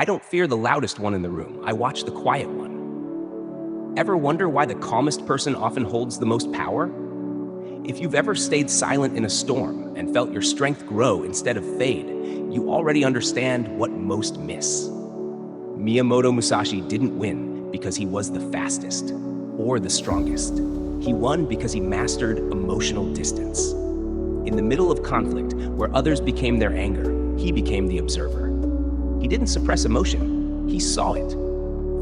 I don't fear the loudest one in the room. I watch the quiet one. Ever wonder why the calmest person often holds the most power? If you've ever stayed silent in a storm and felt your strength grow instead of fade, you already understand what most miss. Miyamoto Musashi didn't win because he was the fastest or the strongest. He won because he mastered emotional distance. In the middle of conflict, where others became their anger, he became the observer. He didn't suppress emotion, he saw it.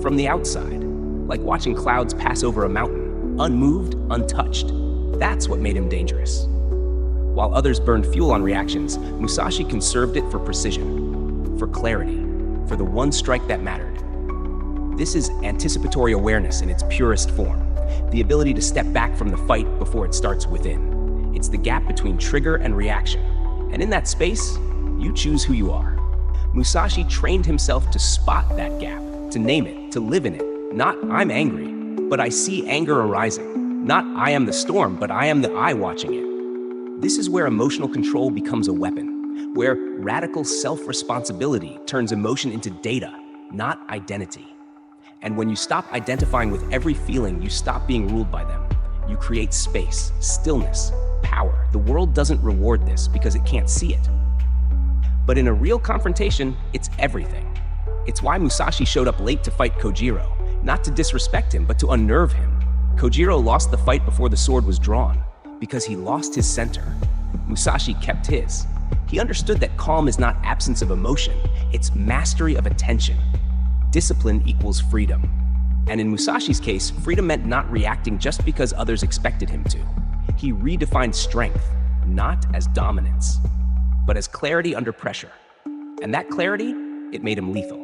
From the outside, like watching clouds pass over a mountain, unmoved, untouched. That's what made him dangerous. While others burned fuel on reactions, Musashi conserved it for precision, for clarity, for the one strike that mattered. This is anticipatory awareness in its purest form, the ability to step back from the fight before it starts within. It's the gap between trigger and reaction, and in that space, you choose who you are. Musashi trained himself to spot that gap, to name it, to live in it. Not, I'm angry, but I see anger arising. Not, I am the storm, but I am the I watching it. This is where emotional control becomes a weapon, where radical self-responsibility turns emotion into data, not identity. And when you stop identifying with every feeling, you stop being ruled by them. You create space, stillness, power. The world doesn't reward this because it can't see it. But in a real confrontation, it's everything. It's why Musashi showed up late to fight Kojiro, not to disrespect him, but to unnerve him. Kojiro lost the fight before the sword was drawn, because he lost his center. Musashi kept his. He understood that calm is not absence of emotion, it's mastery of attention. Discipline equals freedom. And in Musashi's case, freedom meant not reacting just because others expected him to. He redefined strength, not as dominance, but as clarity under pressure. And that clarity, it made him lethal.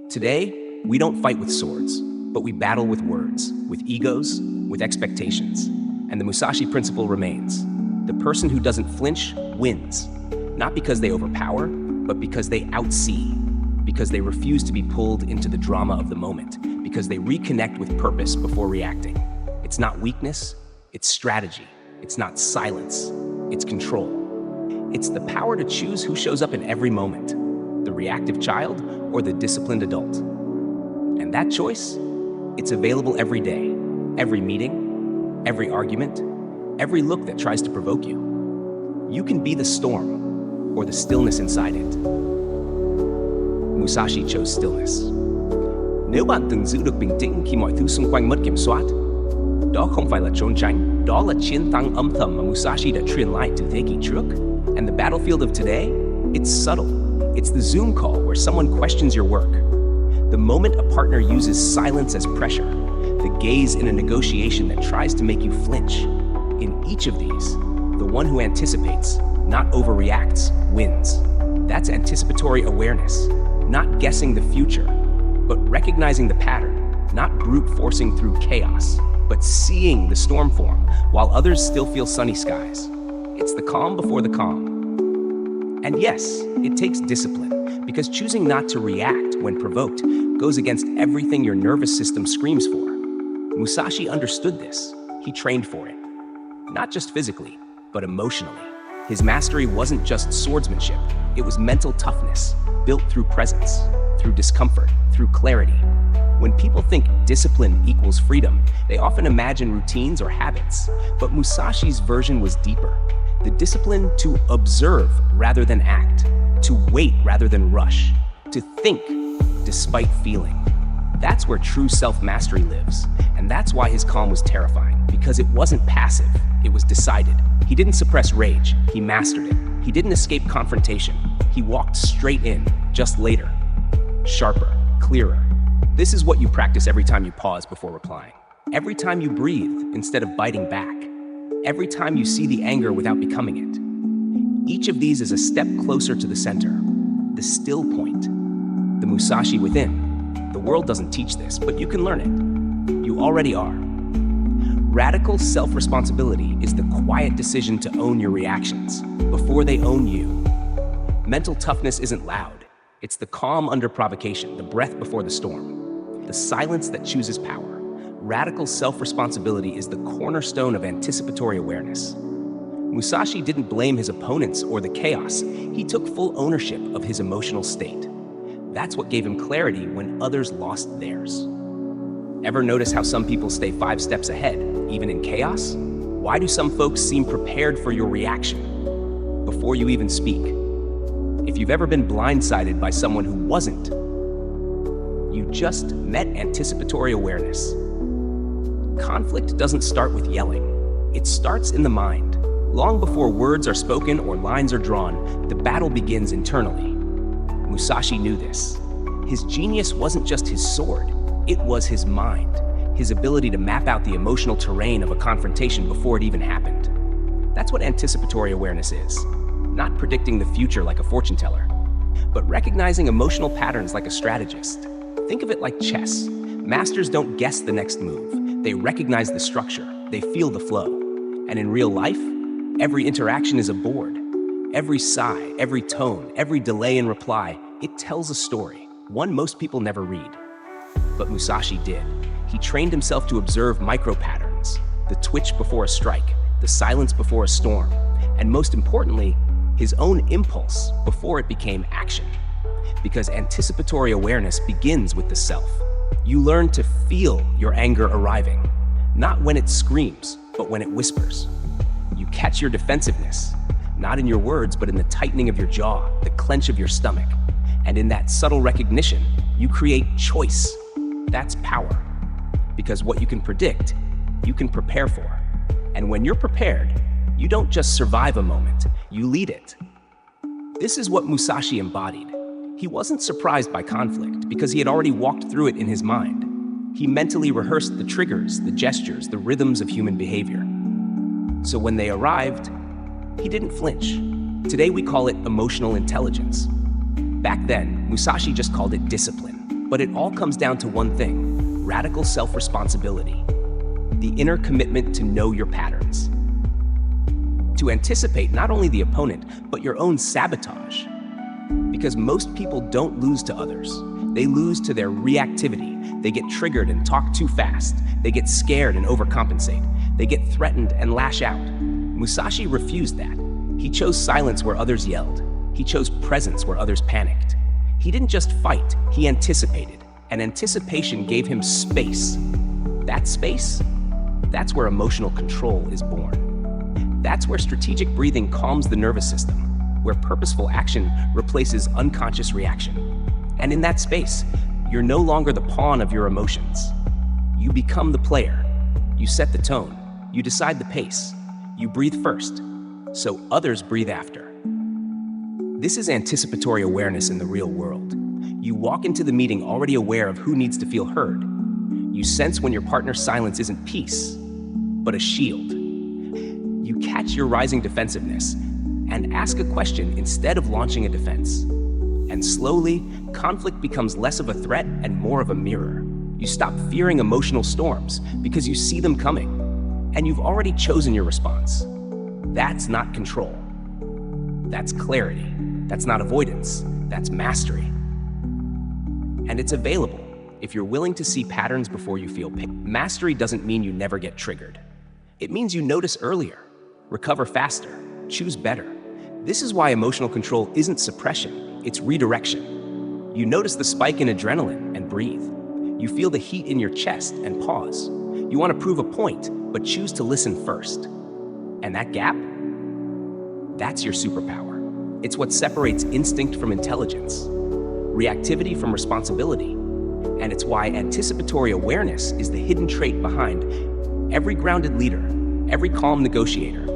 Today, we don't fight with swords, but we battle with words, with egos, with expectations. And the Musashi principle remains. The person who doesn't flinch wins, not because they overpower, but because they outsee, because they refuse to be pulled into the drama of the moment, because they reconnect with purpose before reacting. It's not weakness, it's strategy. It's not silence, it's control. It's the power to choose who shows up in every moment, the reactive child or the disciplined adult. And that choice, it's available every day, every meeting, every argument, every look that tries to provoke you. You can be the storm or the stillness inside it. Musashi chose stillness. Nếu bạn từng giữ được bình tĩnh khi mọi thứ xung quanh mất kiểm soát, đó không phải là trốn tránh, đó là chiến thắng âm thầm mà Musashi đã truyền lại từ thế kỷ trước. And the battlefield of today, it's subtle. It's the Zoom call where someone questions your work. The moment a partner uses silence as pressure. The gaze in a negotiation that tries to make you flinch. In each of these, the one who anticipates, not overreacts, wins. That's anticipatory awareness, not guessing the future, but recognizing the pattern, not brute forcing through chaos, but seeing the storm form while others still feel sunny skies. It's the calm before the calm. And yes, it takes discipline, because choosing not to react when provoked goes against everything your nervous system screams for. Musashi understood this. He trained for it. Not just physically, but emotionally. His mastery wasn't just swordsmanship, it was mental toughness, built through presence, through discomfort, through clarity. When people think discipline equals freedom, they often imagine routines or habits, but Musashi's version was deeper. The discipline to observe rather than act, to wait rather than rush, to think despite feeling. That's where true self-mastery lives, and that's why his calm was terrifying, because it wasn't passive, it was decided. He didn't suppress rage, he mastered it. He didn't escape confrontation, he walked straight in, just later. Sharper, clearer. This is what you practice every time you pause before replying. Every time you breathe instead of biting back. Every time you see the anger without becoming it. Each of these is a step closer to the center, the still point, the Musashi within. The world doesn't teach this, but you can learn it. You already are. Radical self-responsibility is the quiet decision to own your reactions before they own you. Mental toughness isn't loud. It's the calm under provocation, the breath before the storm, the silence that chooses power. Radical self-responsibility is the cornerstone of anticipatory awareness. Musashi didn't blame his opponents or the chaos. He took full ownership of his emotional state. That's what gave him clarity when others lost theirs. Ever notice how some people stay 5 steps ahead, even in chaos? Why do some folks seem prepared for your reaction before you even speak? If you've ever been blindsided by someone who wasn't, you just met anticipatory awareness. Conflict doesn't start with yelling. It starts in the mind. Long before words are spoken or lines are drawn, the battle begins internally. Musashi knew this. His genius wasn't just his sword, it was his mind, his ability to map out the emotional terrain of a confrontation before it even happened. That's what anticipatory awareness is. Not predicting the future like a fortune teller, but recognizing emotional patterns like a strategist. Think of it like chess. Masters don't guess the next move. They recognize the structure. They feel the flow. And in real life, every interaction is a board. Every sigh, every tone, every delay in reply, it tells a story, one most people never read. But Musashi did. He trained himself to observe micro-patterns, the twitch before a strike, the silence before a storm, and most importantly, his own impulse before it became action. Because anticipatory awareness begins with the self. You learn to feel your anger arriving, not when it screams, but when it whispers. You catch your defensiveness, not in your words, but in the tightening of your jaw, the clench of your stomach. And in that subtle recognition, you create choice. That's power. Because what you can predict, you can prepare for. And when you're prepared, you don't just survive a moment, you lead it. This is what Musashi embodied. He wasn't surprised by conflict because he had already walked through it in his mind. He mentally rehearsed the triggers, the gestures, the rhythms of human behavior. So when they arrived, he didn't flinch. Today we call it emotional intelligence. Back then, Musashi just called it discipline. But it all comes down to one thing: radical self-responsibility. The inner commitment to know your patterns. To anticipate not only the opponent, but your own sabotage. Because most people don't lose to others. They lose to their reactivity. They get triggered and talk too fast. They get scared and overcompensate. They get threatened and lash out. Musashi refused that. He chose silence where others yelled. He chose presence where others panicked. He didn't just fight, he anticipated. And anticipation gave him space. That space, that's where emotional control is born. That's where strategic breathing calms the nervous system, where purposeful action replaces unconscious reaction. And in that space, you're no longer the pawn of your emotions. You become the player. You set the tone. You decide the pace. You breathe first, so others breathe after. This is anticipatory awareness in the real world. You walk into the meeting already aware of who needs to feel heard. You sense when your partner's silence isn't peace, but a shield. You catch your rising defensiveness and ask a question instead of launching a defense. And slowly, conflict becomes less of a threat and more of a mirror. You stop fearing emotional storms because you see them coming, and you've already chosen your response. That's not control. That's clarity. That's not avoidance. That's mastery. And it's available if you're willing to see patterns before you feel pain. Mastery doesn't mean you never get triggered. It means you notice earlier, recover faster, choose better. This is why emotional control isn't suppression, it's redirection. You notice the spike in adrenaline and breathe. You feel the heat in your chest and pause. You want to prove a point, but choose to listen first. And that gap? That's your superpower. It's what separates instinct from intelligence, reactivity from responsibility, and it's why anticipatory awareness is the hidden trait behind every grounded leader, every calm negotiator,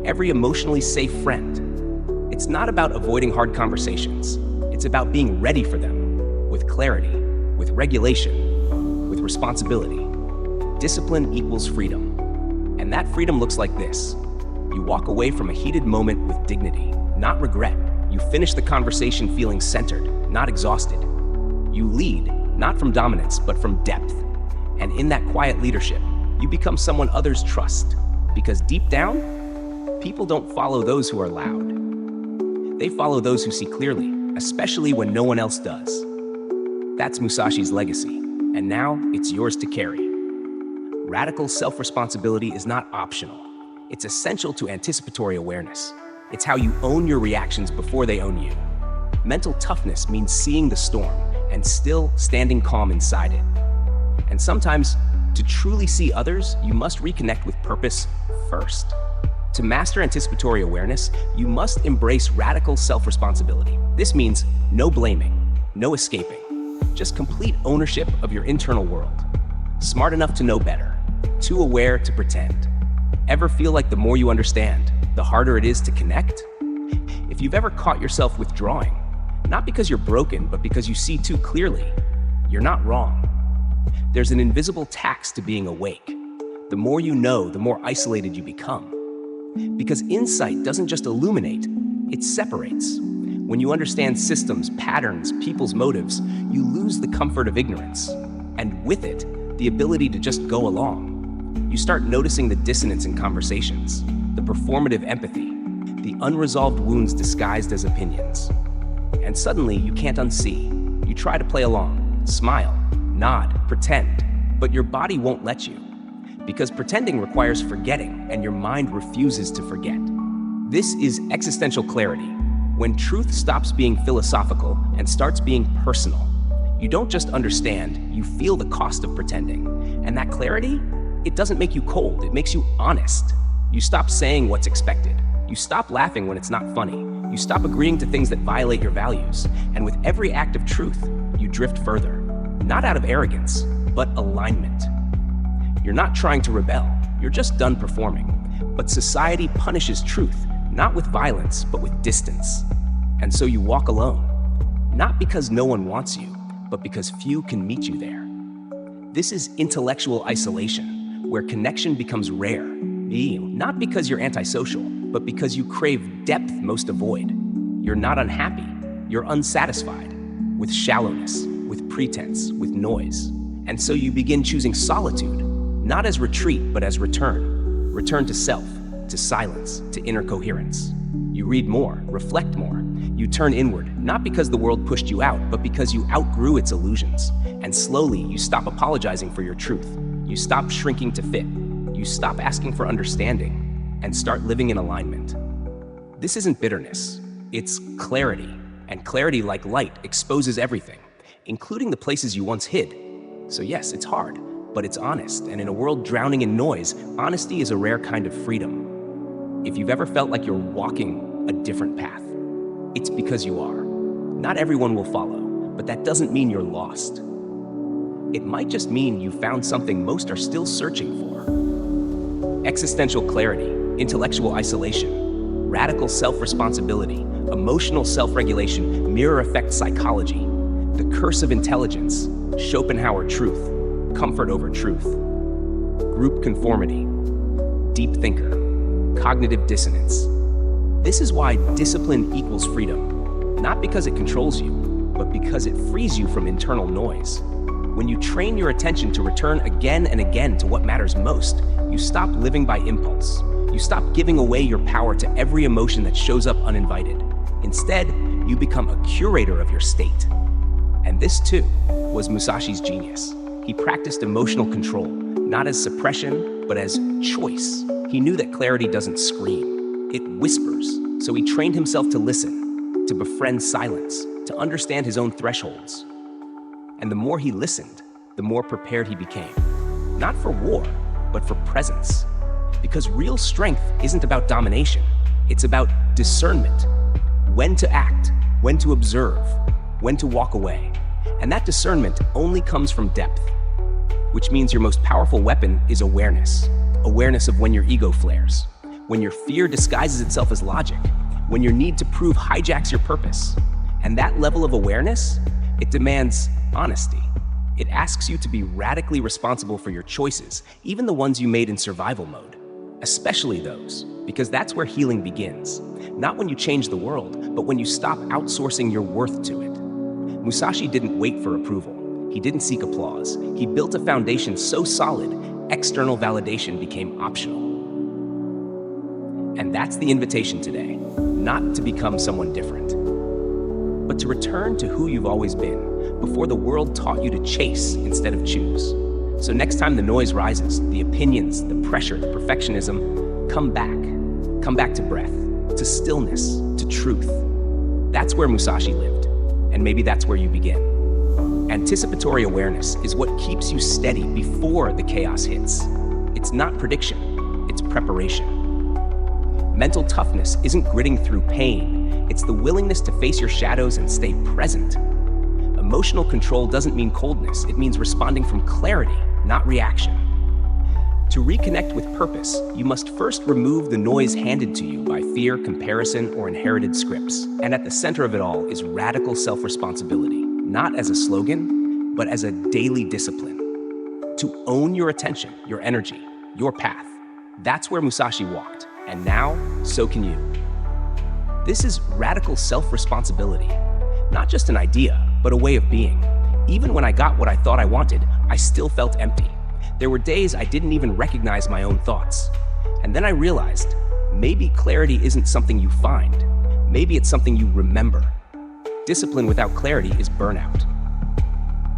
every emotionally safe friend. It's not about avoiding hard conversations. It's about being ready for them, with clarity, with regulation, with responsibility. Discipline equals freedom. And that freedom looks like this. You walk away from a heated moment with dignity, not regret. You finish the conversation feeling centered, not exhausted. You lead, not from dominance, but from depth. And in that quiet leadership, you become someone others trust. Because deep down, people don't follow those who are loud. They follow those who see clearly, especially when no one else does. That's Musashi's legacy, and now it's yours to carry. Radical self-responsibility is not optional. It's essential to anticipatory awareness. It's how you own your reactions before they own you. Mental toughness means seeing the storm, and still standing calm inside it. And sometimes, to truly see others, you must reconnect with purpose first. To master anticipatory awareness, you must embrace radical self-responsibility. This means no blaming, no escaping, just complete ownership of your internal world. Smart enough to know better, too aware to pretend. Ever feel like the more you understand, the harder it is to connect? If you've ever caught yourself withdrawing, not because you're broken, but because you see too clearly, you're not wrong. There's an invisible tax to being awake. The more you know, the more isolated you become. Because insight doesn't just illuminate, it separates. When you understand systems, patterns, people's motives, you lose the comfort of ignorance. And with it, the ability to just go along. You start noticing the dissonance in conversations, the performative empathy, the unresolved wounds disguised as opinions. And suddenly, you can't unsee. You try to play along, smile, nod, pretend, but your body won't let you. Because pretending requires forgetting, and your mind refuses to forget. This is existential clarity, when truth stops being philosophical and starts being personal. You don't just understand, you feel the cost of pretending. And that clarity, it doesn't make you cold, it makes you honest. You stop saying what's expected. You stop laughing when it's not funny. You stop agreeing to things that violate your values. And with every act of truth, you drift further. Not out of arrogance, but alignment. You're not trying to rebel, you're just done performing. But society punishes truth, not with violence, but with distance. And so you walk alone, not because no one wants you, but because few can meet you there. This is intellectual isolation, where connection becomes rare. Not because you're antisocial, but because you crave depth most avoid. You're not unhappy, you're unsatisfied, with shallowness, with pretense, with noise. And so you begin choosing solitude, not as retreat, but as return. Return to self, to silence, to inner coherence. You read more, reflect more. You turn inward, not because the world pushed you out, but because you outgrew its illusions. And slowly, you stop apologizing for your truth. You stop shrinking to fit. You stop asking for understanding and start living in alignment. This isn't bitterness, it's clarity. And clarity, like light, exposes everything, including the places you once hid. So yes, it's hard, but it's honest. And in a world drowning in noise, honesty is a rare kind of freedom. If you've ever felt like you're walking a different path, it's because you are. Not everyone will follow, but that doesn't mean you're lost. It might just mean you found something most are still searching for. Existential clarity, intellectual isolation, radical self-responsibility, emotional self-regulation, mirror effect psychology, the curse of intelligence, Schopenhauer truth, comfort over truth, group conformity, deep thinker, cognitive dissonance. This is why discipline equals freedom, not because it controls you, but because it frees you from internal noise. When you train your attention to return again and again to what matters most, you stop living by impulse. You stop giving away your power to every emotion that shows up uninvited. Instead, you become a curator of your state. And this, too, was Musashi's genius. He practiced emotional control, not as suppression, but as choice. He knew that clarity doesn't scream, it whispers. So he trained himself to listen, to befriend silence, to understand his own thresholds. And the more he listened, the more prepared he became. Not for war, but for presence. Because real strength isn't about domination, it's about discernment. When to act, when to observe, when to walk away. And that discernment only comes from depth, which means your most powerful weapon is awareness. Awareness of when your ego flares, when your fear disguises itself as logic, when your need to prove hijacks your purpose. And that level of awareness, it demands honesty. It asks you to be radically responsible for your choices, even the ones you made in survival mode. Especially those, because that's where healing begins. Not when you change the world, but when you stop outsourcing your worth to it. Musashi didn't wait for approval. He didn't seek applause. He built a foundation so solid, external validation became optional. And that's the invitation today, not to become someone different, but to return to who you've always been, before the world taught you to chase instead of choose. So next time the noise rises, the opinions, the pressure, the perfectionism, come back to breath, to stillness, to truth. That's where Musashi lived, and maybe that's where you begin. Anticipatory awareness is what keeps you steady before the chaos hits. It's not prediction, it's preparation. Mental toughness isn't gritting through pain, it's the willingness to face your shadows and stay present. Emotional control doesn't mean coldness, it means responding from clarity, not reaction. To reconnect with purpose, you must first remove the noise handed to you by fear, comparison, or inherited scripts. And at the center of it all is radical self-responsibility, not as a slogan, but as a daily discipline. To own your attention, your energy, your path. That's where Musashi walked, and now, so can you. This is radical self-responsibility, not just an idea, but a way of being. Even when I got what I thought I wanted, I still felt empty. There were days I didn't even recognize my own thoughts. And then I realized, maybe clarity isn't something you find. Maybe it's something you remember. Discipline without clarity is burnout.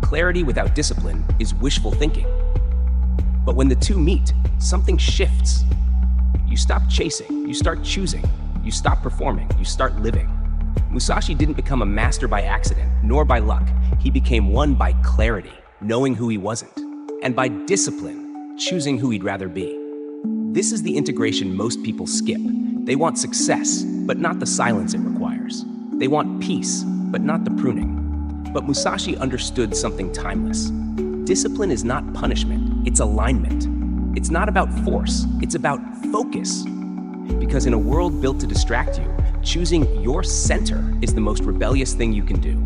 Clarity without discipline is wishful thinking. But when the two meet, something shifts. You stop chasing, you start choosing. You stop performing, you start living. Musashi didn't become a master by accident, nor by luck. He became one by clarity, knowing who he wasn't, and by discipline, choosing who he'd rather be. This is the integration most people skip. They want success, but not the silence it requires. They want peace, but not the pruning. But Musashi understood something timeless. Discipline is not punishment, it's alignment. It's not about force, it's about focus. Because in a world built to distract you, choosing your center is the most rebellious thing you can do.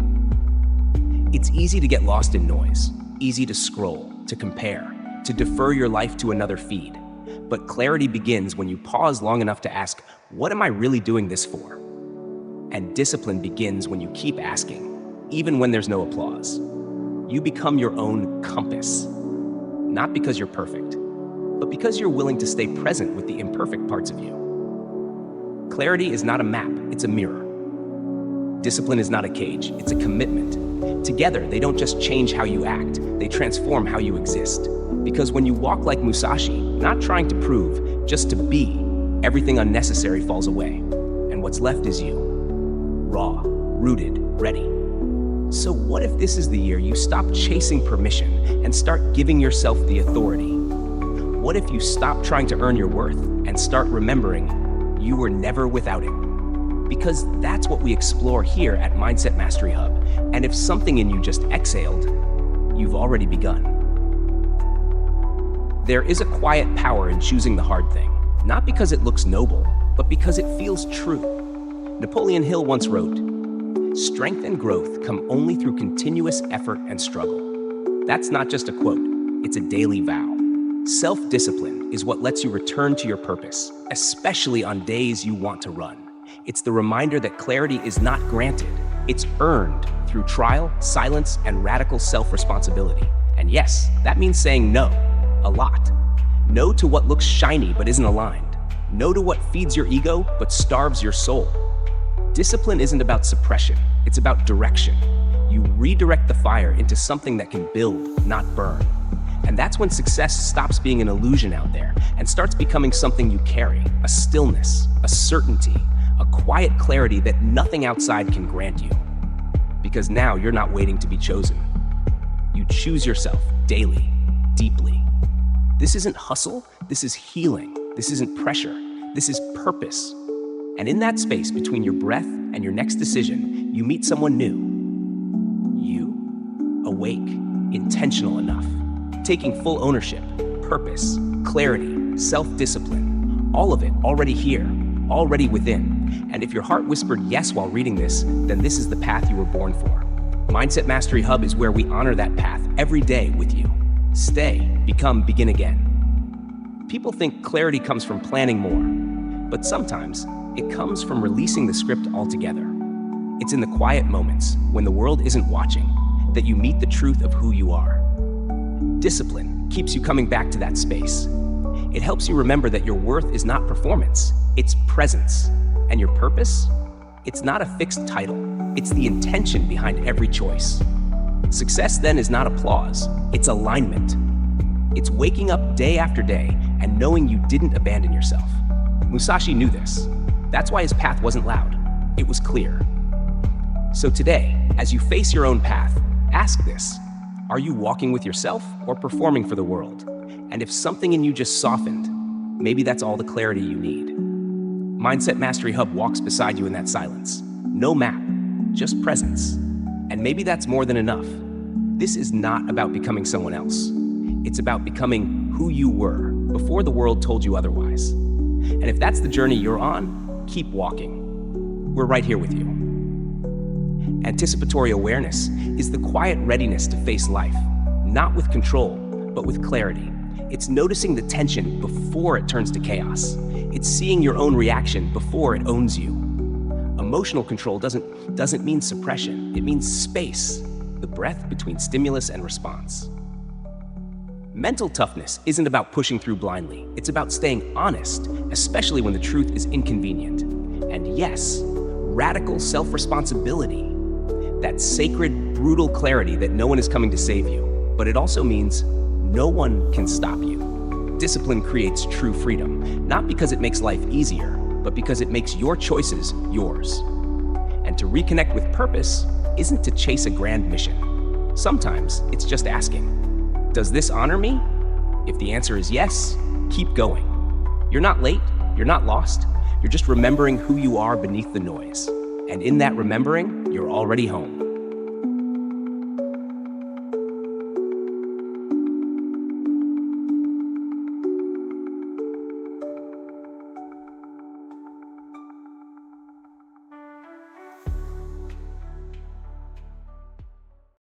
It's easy to get lost in noise, easy to scroll, to compare, to defer your life to another feed. But clarity begins when you pause long enough to ask, what am I really doing this for? And discipline begins when you keep asking, even when there's no applause. You become your own compass. Not because you're perfect, but because you're willing to stay present with the imperfect parts of you. Clarity is not a map, it's a mirror. Discipline is not a cage, it's a commitment. Together, they don't just change how you act, they transform how you exist. Because when you walk like Musashi, not trying to prove, just to be, everything unnecessary falls away. And what's left is you. Raw, rooted, ready. So what if this is the year you stop chasing permission and start giving yourself the authority? What if you stop trying to earn your worth and start remembering you were never without it? Because that's what we explore here at Mindset Mastery Hub. And if something in you just exhaled, you've already begun. There is a quiet power in choosing the hard thing, not because it looks noble, but because it feels true. Napoleon Hill once wrote, "Strength and growth come only through continuous effort and struggle." That's not just a quote, it's a daily vow. Self-discipline is what lets you return to your purpose, especially on days you want to run. It's the reminder that clarity is not granted, it's earned through trial, silence, and radical self-responsibility. And yes, that means saying no, a lot. No to what looks shiny but isn't aligned. No to what feeds your ego but starves your soul. Discipline isn't about suppression, it's about direction. You redirect the fire into something that can build, not burn. And that's when success stops being an illusion out there and starts becoming something you carry, a stillness, a certainty, a quiet clarity that nothing outside can grant you. Because now you're not waiting to be chosen. You choose yourself daily, deeply. This isn't hustle, this is healing. This isn't pressure, this is purpose. And in that space between your breath and your next decision, you meet someone new. You, awake, intentional enough, taking full ownership, purpose, clarity, self-discipline, all of it already here, already within. And if your heart whispered yes while reading this, then this is the path you were born for. Mindset Mastery Hub is where we honor that path every day with you. Stay, become, begin again. People think clarity comes from planning more, but sometimes it comes from releasing the script altogether. It's in the quiet moments, when the world isn't watching, that you meet the truth of who you are. Discipline keeps you coming back to that space. It helps you remember that your worth is not performance, it's presence. And your purpose? It's not a fixed title, it's the intention behind every choice. Success then is not applause, it's alignment. It's waking up day after day and knowing you didn't abandon yourself. Musashi knew this. That's why his path wasn't loud, it was clear. So today, as you face your own path, Ask this: are you walking with yourself or performing for the world? And if something in you just softened, maybe that's all the clarity you need. Mindset Mastery Hub walks beside you in that silence. No map, just presence. And maybe that's more than enough. This is not about becoming someone else. It's about becoming who you were before the world told you otherwise. And if that's the journey you're on, keep walking. We're right here with you. Anticipatory awareness is the quiet readiness to face life, not with control, but with clarity. It's noticing the tension before it turns to chaos. It's seeing your own reaction before it owns you. Emotional control doesn't mean suppression. It means space, the breath between stimulus and response. Mental toughness isn't about pushing through blindly. It's about staying honest, especially when the truth is inconvenient. And yes, radical self-responsibility. That sacred, brutal clarity that no one is coming to save you. But it also means no one can stop you. Discipline creates true freedom, not because it makes life easier, but because it makes your choices yours. And to reconnect with purpose isn't to chase a grand mission. Sometimes it's just asking, does this honor me? If the answer is yes, keep going. You're not late, you're not lost, you're just remembering who you are beneath the noise. And in that remembering, you're already home.